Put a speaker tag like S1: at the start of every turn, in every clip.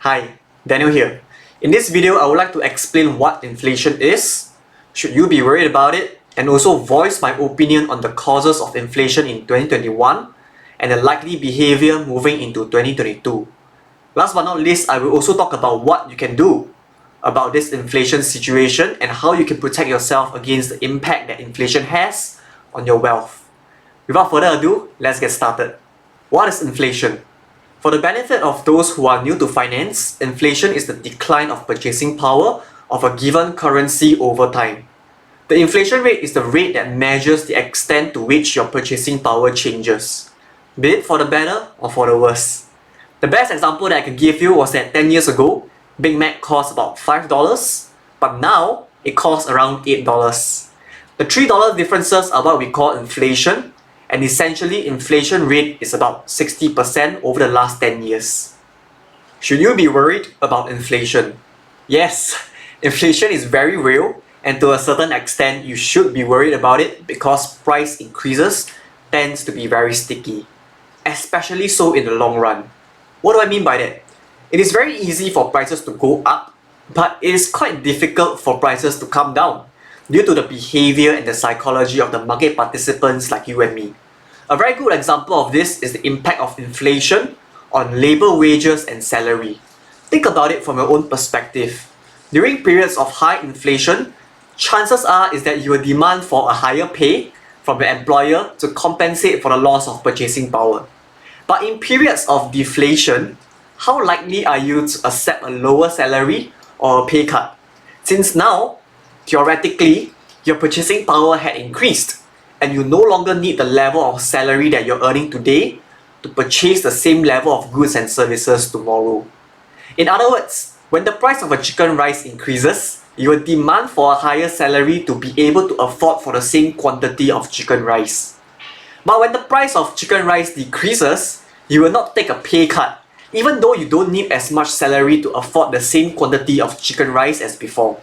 S1: Hi, Daniel here. In this video, I would like to explain what inflation is, should you be worried about it, and also voice my opinion on the causes of inflation in 2021 and the likely behavior moving into 2022. Last but not least, I will also talk about what you can do about this inflation situation and how you can protect yourself against the impact that inflation has on your wealth. Without further ado, let's get started. What is inflation? For the benefit of those who are new to finance, inflation is the decline of purchasing power of a given currency over time. The inflation rate is the rate that measures the extent to which your purchasing power changes, be it for the better or for the worse. The best example that I can give you was that 10 years ago, Big Mac cost about $5, but now it costs around $8. The $3 differences are what we call inflation, and essentially inflation rate is about 60% over the last 10 years. Should you be worried about inflation? Yes, inflation is very real, and to a certain extent you should be worried about it because price increases tends to be very sticky, especially so in the long run. What do I mean by that? It is very easy for prices to go up, but it is quite difficult for prices to come down due to the behavior and the psychology of the market participants like you and me. A very good example of this is the impact of inflation on labor wages and salary. Think about it from your own perspective. During periods of high inflation, chances are is that you will demand for a higher pay from your employer to compensate for the loss of purchasing power. But in periods of deflation, how likely are you to accept a lower salary or a pay cut? Since now, theoretically, your purchasing power had increased and you no longer need the level of salary that you're earning today to purchase the same level of goods and services tomorrow. In other words, when the price of a chicken rice increases, you will demand for a higher salary to be able to afford for the same quantity of chicken rice. But when the price of chicken rice decreases, you will not take a pay cut, even though you don't need as much salary to afford the same quantity of chicken rice as before.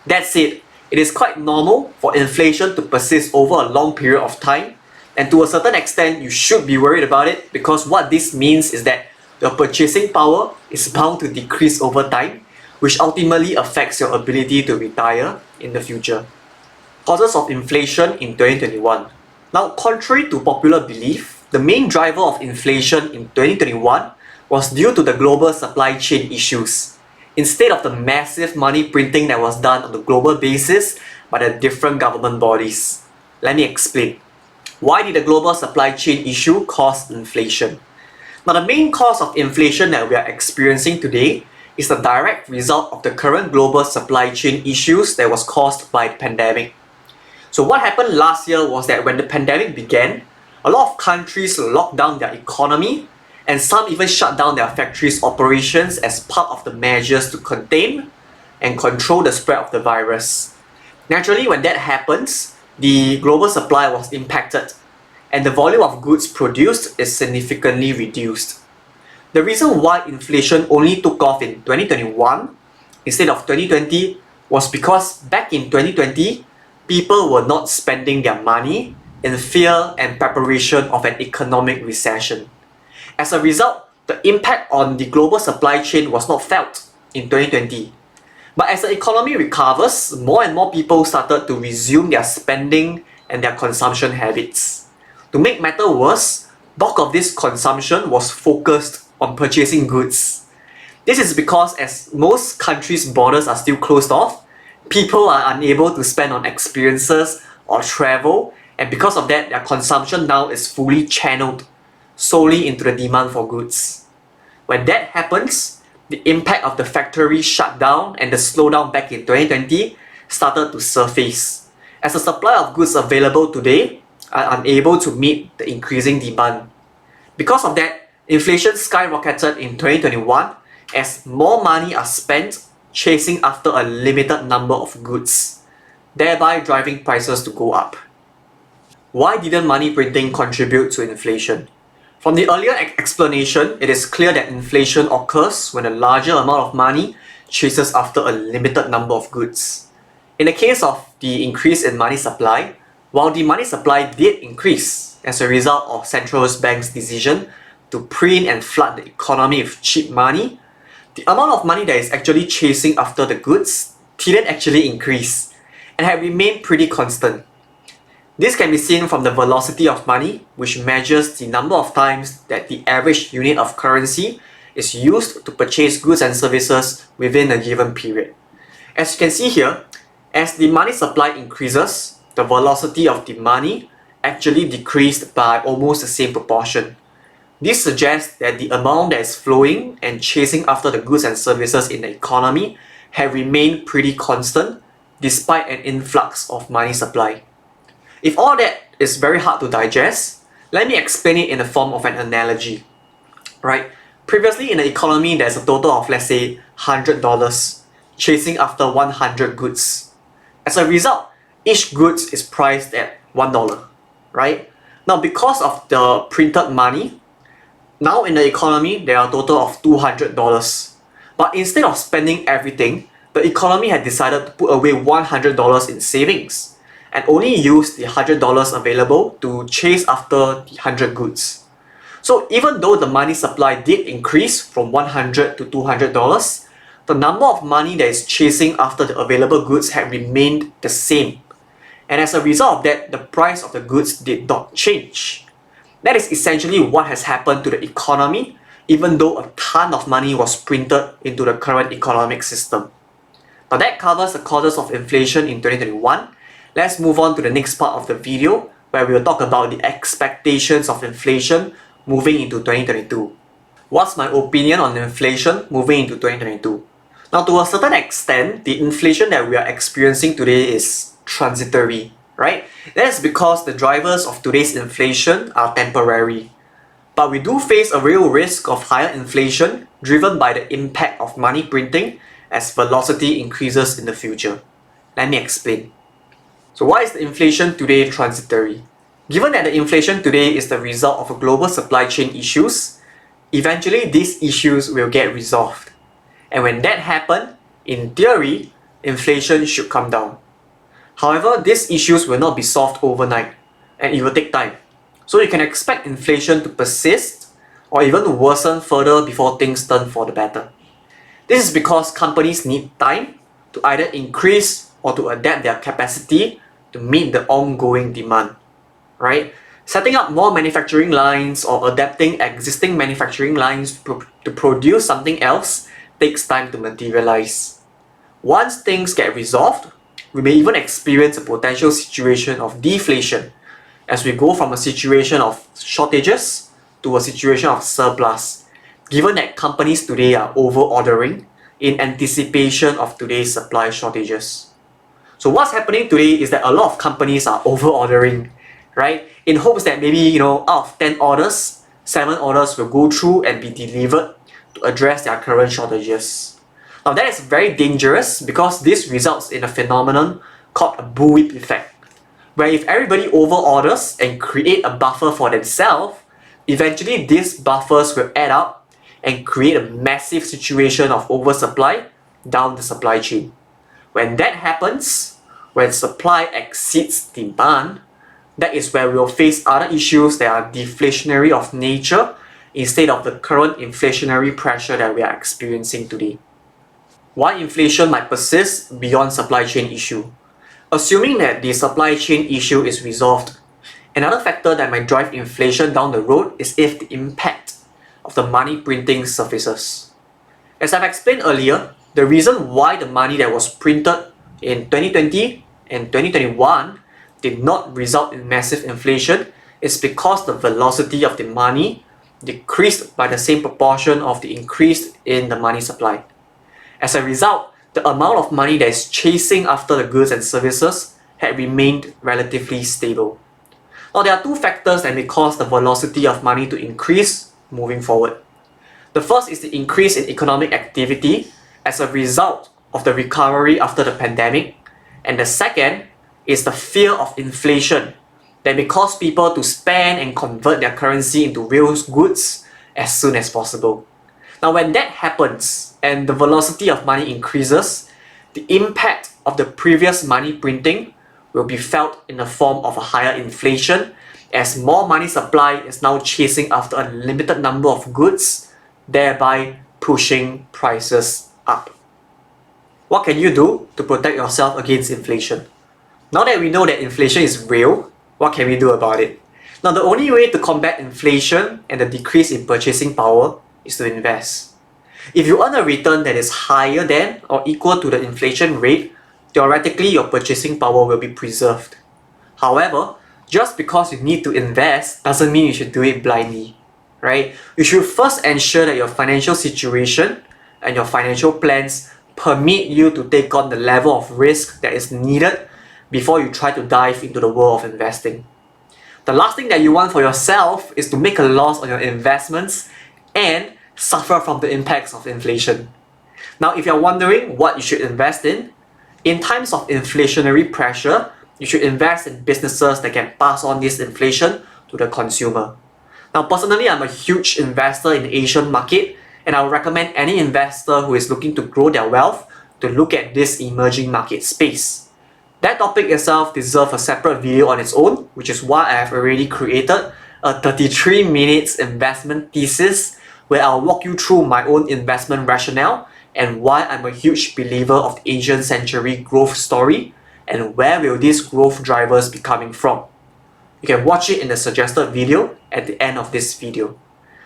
S1: That said, it is quite normal for inflation to persist over a long period of time, and to a certain extent you should be worried about it because what this means is that your purchasing power is bound to decrease over time, which ultimately affects your ability to retire in the future. Causes of inflation in 2021. Now, contrary to popular belief, the main driver of inflation in 2021 was due to the global supply chain issues, instead of the massive money printing that was done on a global basis by the different government bodies. Let me explain. Why did the global supply chain issue cause inflation? Now, the main cause of inflation that we are experiencing today is the direct result of the current global supply chain issues that was caused by the pandemic. So what happened last year was that when the pandemic began, a lot of countries locked down their economy and some even shut down their factories' operations as part of the measures to contain and control the spread of the virus. Naturally, when that happens, the global supply was impacted and the volume of goods produced is significantly reduced. The reason why inflation only took off in 2021 instead of 2020 was because back in 2020, people were not spending their money in fear and preparation of an economic recession. As a result, the impact on the global supply chain was not felt in 2020. But as the economy recovers, more and more people started to resume their spending and their consumption habits. To make matters worse, bulk of this consumption was focused on purchasing goods. This is because as most countries' borders are still closed off, people are unable to spend on experiences or travel, and because of that, their consumption now is fully channeled solely into the demand for goods. When that happens, the impact of the factory shutdown and the slowdown back in 2020 started to surface, as the supply of goods available today are unable to meet the increasing demand. Because of that, inflation skyrocketed in 2021 as more money are spent chasing after a limited number of goods, thereby driving prices to go up. Why didn't money printing contribute to inflation? From the earlier explanation, it is clear that inflation occurs when a larger amount of money chases after a limited number of goods. In the case of the increase in money supply, while the money supply did increase as a result of central banks' decision to print and flood the economy with cheap money, the amount of money that is actually chasing after the goods didn't actually increase and had remained pretty constant. This can be seen from the velocity of money, which measures the number of times that the average unit of currency is used to purchase goods and services within a given period. As you can see here, as the money supply increases, the velocity of the money actually decreased by almost the same proportion. This suggests that the amount that is flowing and chasing after the goods and services in the economy have remained pretty constant despite an influx of money supply. If all that is very hard to digest, let me explain it in the form of an analogy. Right? Previously in the economy, there's a total of, let's say, $100 chasing after 100 goods. As a result, each goods is priced at $1, right? Now, because of the printed money, now in the economy, there are a total of $200. But instead of spending everything, the economy had decided to put away $100 in savings and only use the $100 available to chase after the 100 goods. So even though the money supply did increase from $100 to $200, the number of money that is chasing after the available goods had remained the same. And as a result of that, the price of the goods did not change. That is essentially what has happened to the economy, even though a ton of money was printed into the current economic system. Now that covers the causes of inflation in 2021. Let's move on to the next part of the video, where we will talk about the expectations of inflation moving into 2022. What's my opinion on inflation moving into 2022? Now, to a certain extent, the inflation that we are experiencing today is transitory, right? That is because the drivers of today's inflation are temporary. But we do face a real risk of higher inflation driven by the impact of money printing as velocity increases in the future. Let me explain. So why is the inflation today transitory? Given that the inflation today is the result of global supply chain issues, eventually these issues will get resolved. And when that happens, in theory, inflation should come down. However, these issues will not be solved overnight, and it will take time. So you can expect inflation to persist or even worsen further before things turn for the better. This is because companies need time to either increase or to adapt their capacity to meet the ongoing demand, right? Setting up more manufacturing lines or adapting existing manufacturing lines to produce something else takes time to materialize. Once things get resolved, we may even experience a potential situation of deflation as we go from a situation of shortages to a situation of surplus, given that companies today are over-ordering in anticipation of today's supply shortages. So what's happening today is that a lot of companies are over-ordering, right? In hopes that maybe, out of 10 orders, 7 orders will go through and be delivered to address their current shortages. Now that is very dangerous because this results in a phenomenon called a bullwhip effect, where if everybody over-orders and create a buffer for themselves, eventually these buffers will add up and create a massive situation of oversupply down the supply chain. When that happens, when supply exceeds demand, that is where we will face other issues that are deflationary of nature instead of the current inflationary pressure that we are experiencing today. Why inflation might persist beyond supply chain issue? Assuming that the supply chain issue is resolved, another factor that might drive inflation down the road is if the impact of the money printing surfaces. As I've explained earlier, the reason why the money that was printed in 2020 and 2021 did not result in massive inflation is because the velocity of the money decreased by the same proportion of the increase in the money supply. As a result, the amount of money that is chasing after the goods and services had remained relatively stable. Now, there are two factors that may cause the velocity of money to increase moving forward. The first is the increase in economic activity as a result of the recovery after the pandemic, and the second is the fear of inflation that may cause people to spend and convert their currency into real goods as soon as possible. Now, when that happens and the velocity of money increases, the impact of the previous money printing will be felt in the form of a higher inflation as more money supply is now chasing after a limited number of goods, thereby pushing prices up. What can you do to protect yourself against inflation? Now that we know that inflation is real, what can we do about it? Now, the only way to combat inflation and the decrease in purchasing power is to invest. If you earn a return that is higher than or equal to the inflation rate, theoretically your purchasing power will be preserved. However, just because you need to invest doesn't mean you should do it blindly, right? You should first ensure that your financial situation and your financial plans permit you to take on the level of risk that is needed before you try to dive into the world of investing. The last thing that you want for yourself is to make a loss on your investments and suffer from the impacts of inflation. Now, if you're wondering what you should invest in times of inflationary pressure, you should invest in businesses that can pass on this inflation to the consumer. Now, personally, I'm a huge investor in the Asian market, and I would recommend any investor who is looking to grow their wealth to look at this emerging market space. That topic itself deserves a separate video on its own, which is why I have already created a 33 minutes investment thesis where I'll walk you through my own investment rationale and why I'm a huge believer of the Asian century growth story and where will these growth drivers be coming from. You can watch it in the suggested video at the end of this video.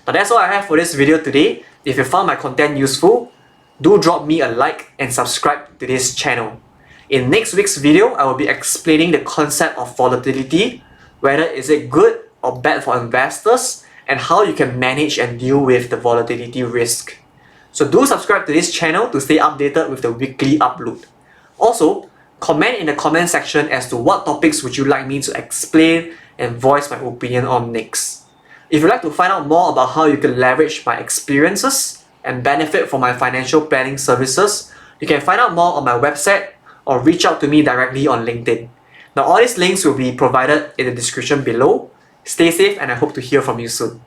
S1: Now that's all I have for this video today. If you found my content useful, do drop me a like and subscribe to this channel. In next week's video, I will be explaining the concept of volatility, whether is it good or bad for investors, and how you can manage and deal with the volatility risk. So do subscribe to this channel to stay updated with the weekly upload. Also, comment in the comment section as to what topics would you like me to explain and voice my opinion on next. If you'd like to find out more about how you can leverage my experiences and benefit from my financial planning services, you can find out more on my website or reach out to me directly on LinkedIn. Now all these links will be provided in the description below. Stay safe and I hope to hear from you soon.